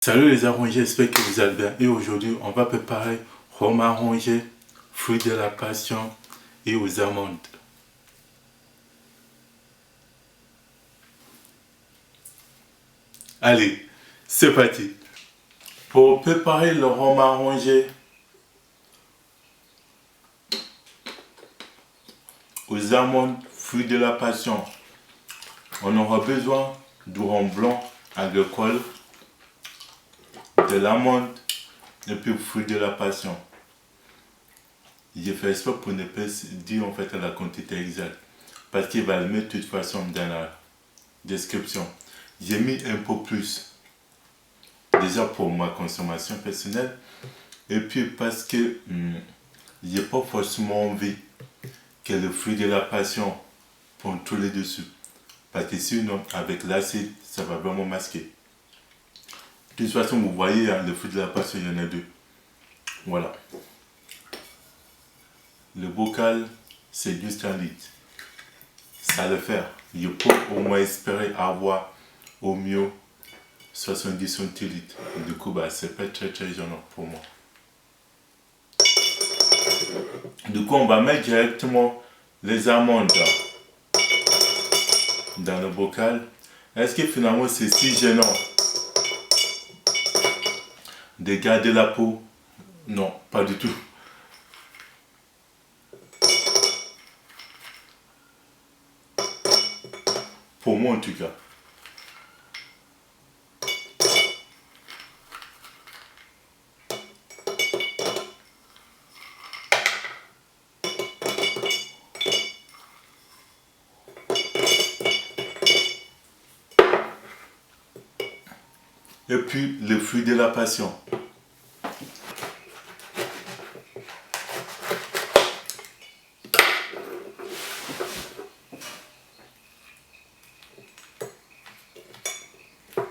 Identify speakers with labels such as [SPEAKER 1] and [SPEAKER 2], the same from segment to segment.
[SPEAKER 1] Salut les amis, j'espère que vous allez bien. Et aujourd'hui, on va préparer rhum arrangé, fruits de la passion et aux amandes. Allez, c'est parti. Pour préparer le rhum arrangé aux amandes, fruits de la passion, on aura besoin du rhum blanc agricole, de l'amande et puis fruits de la passion. J'ai fait ça pour ne pas dire en fait la quantité exacte, parce qu'il va le mettre de toute façon dans la description. J'ai mis un peu plus, déjà pour ma consommation personnelle, et puis parce que j'ai pas forcément envie que le fruit de la passion prenne tous les dessus, parce que sinon avec l'acide ça va vraiment masquer. De toute façon vous voyez hein, le fruit de la passion il y en a deux. Voilà. Le bocal c'est juste un litre. Ça le faire. Je peux au moins espérer avoir au mieux 70 centilitres. Du coup, bah, c'est pas très gênant pour moi. Du coup, on va mettre directement les amandes dans le bocal. Est-ce que finalement c'est si gênant de garder la peau? Non, pas du tout. Pour moi en tout cas. Et puis le fruit de la passion.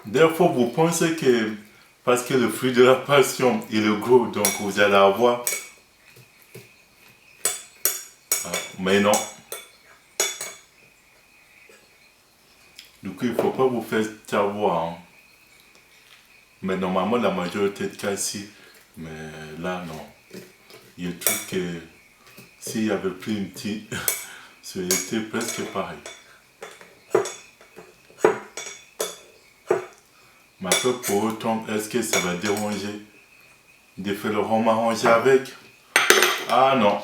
[SPEAKER 1] Des fois vous pensez que parce que le fruit de la passion il est gros, donc vous allez avoir. Mais non. Du coup, il ne faut pas vous faire avoir. Hein. Mais normalement, la majorité de cas, si. Mais là, non. Il y a un truc que s'il y avait plus une petite, ça aurait été presque pareil. Mais après, pour autant, est-ce que ça va déranger de faire le rhum arrangé avec? Ah non.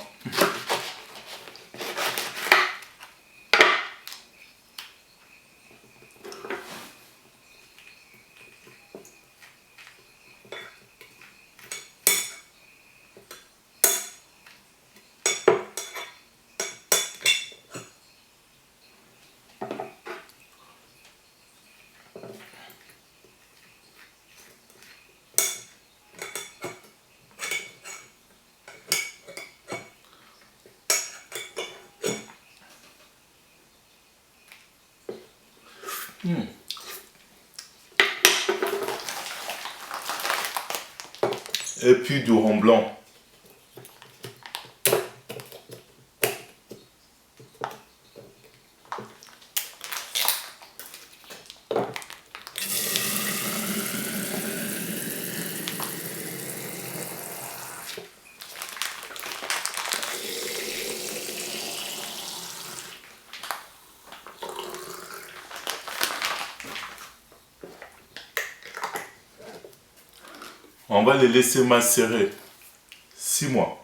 [SPEAKER 1] Et puis du rhum blanc. On va les laisser macérer 6 mois.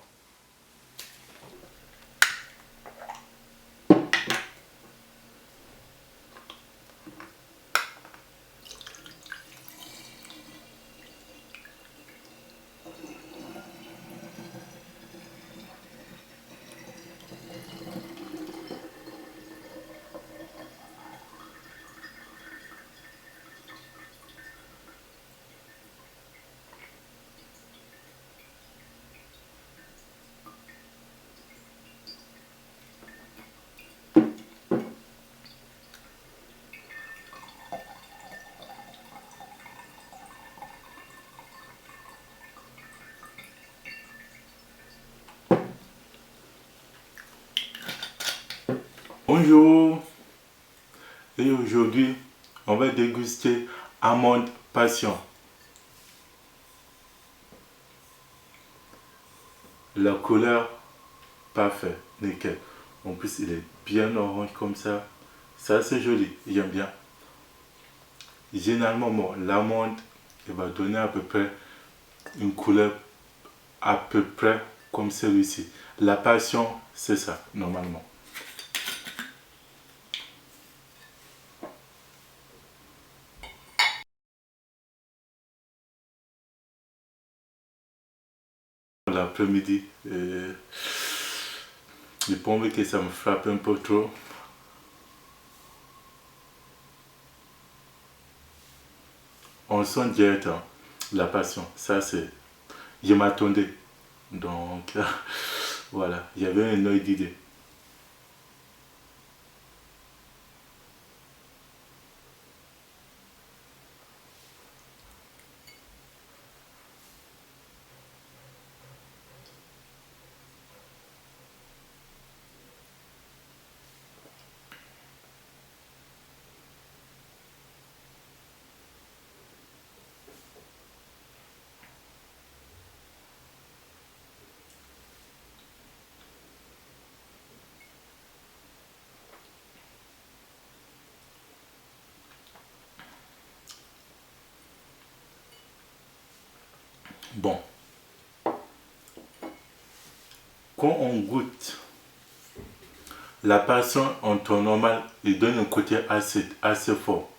[SPEAKER 1] Bonjour. Et aujourd'hui, on va déguster amande passion. La couleur, parfait, nickel. En plus, il est bien orange comme ça. Ça, c'est joli, j'aime bien. Généralement, bon, l'amande, il va donner à peu près une couleur à peu près comme celui-ci. La passion, c'est ça, normalement. L'après-midi, je pense que ça me frappe un peu trop. On sent direct hein, la passion. Ça, c'est. Je m'attendais. Donc, voilà, j'avais un œil d'idée. Bon, quand on goûte la passion en temps normal, il donne un côté acide, assez fort.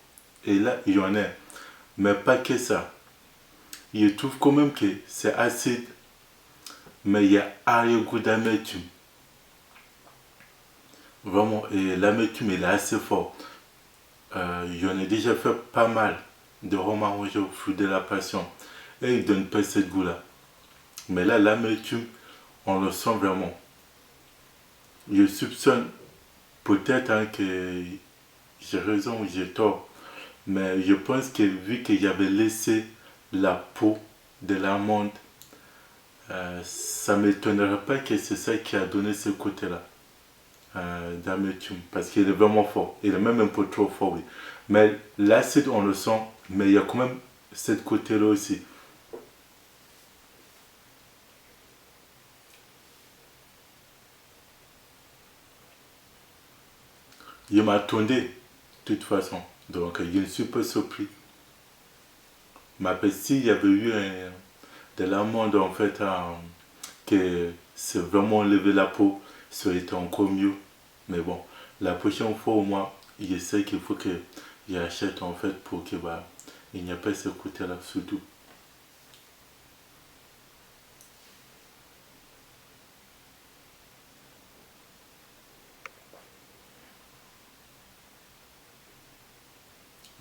[SPEAKER 1] Et là, il y en a. Mais pas que ça. Je trouve quand même que c'est acide, mais il y a arrière-goût d'amertume. Vraiment, et l'amertume, il est assez fort. J'en ai déjà fait pas mal de rhum arrangé au fruit de la passion. Et il donne pas ce goût-là. Mais là, l'amertume, on le sent vraiment. Je soupçonne peut-être hein, que j'ai raison ou j'ai tort. Mais je pense que vu que j'avais laissé la peau de l'amande, ça ne m'étonnerait pas que c'est ça qui a donné ce côté-là d'amertume. Parce qu'il est vraiment fort. Il est même un peu trop fort, oui. Mais l'acide, on le sent. Mais il y a quand même ce côté-là aussi. Je m'attendais, de toute façon. Donc, je ne suis pas surpris. Mais s'il y avait eu de l'amande, en fait, que c'est vraiment enlevé la peau, ça aurait été encore mieux. Mais bon, la prochaine fois, au moins, je sais qu'il faut que j'achète, en fait, pour que, bah, il n'y ait pas ce côté-là, surtout.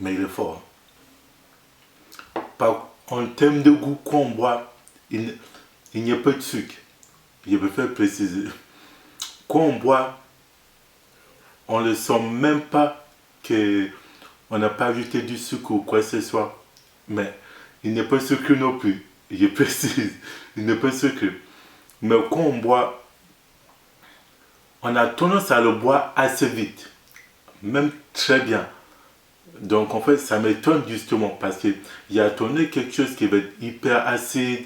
[SPEAKER 1] Mais il est fort. En termes de goût qu'on boit, il n'y a pas de sucre. Je préfère préciser. Quand on boit, on ne sent même pas que on n'a pas ajouté du sucre ou quoi que ce soit. Mais il n'est pas sucré non plus. Je précise, il n'est pas sucré. Mais quand on boit, on a tendance à le boire assez vite. Même très bien. Donc en fait, ça m'étonne justement parce qu'il y a tourné quelque chose qui va être hyper acide,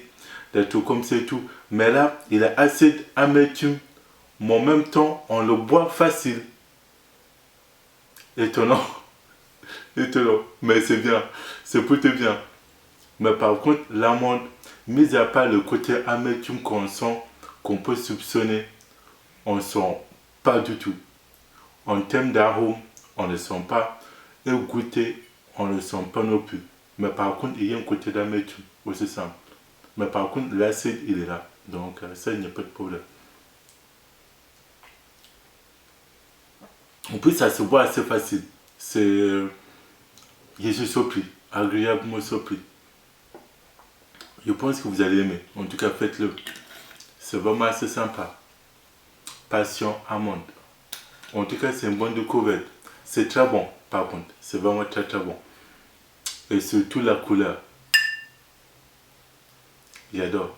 [SPEAKER 1] des trucs comme c'est tout. Mais là, il est acide, amertume, mais en même temps, on le boit facile. Étonnant, étonnant. Mais c'est bien, c'est plutôt bien. Mais par contre, l'amande, mis à part le côté amertume qu'on sent, qu'on peut soupçonner, on ne sent pas du tout. En termes d'arôme, on ne sent pas. Et au goûter, on ne sent pas non plus. Mais par contre, il y a un côté d'amertume, aussi simple. Mais par contre, l'acide, il est là. Donc, ça, il n'y a pas de problème. En plus, ça se voit assez facile. C'est. Je suis surpris, agréablement surpris. Je pense que vous allez aimer. En tout cas, faites-le. C'est vraiment assez sympa. Passion amande. En tout cas, c'est une bonne découverte. C'est très bon, par contre. C'est vraiment très très bon. Et surtout la couleur. J'adore.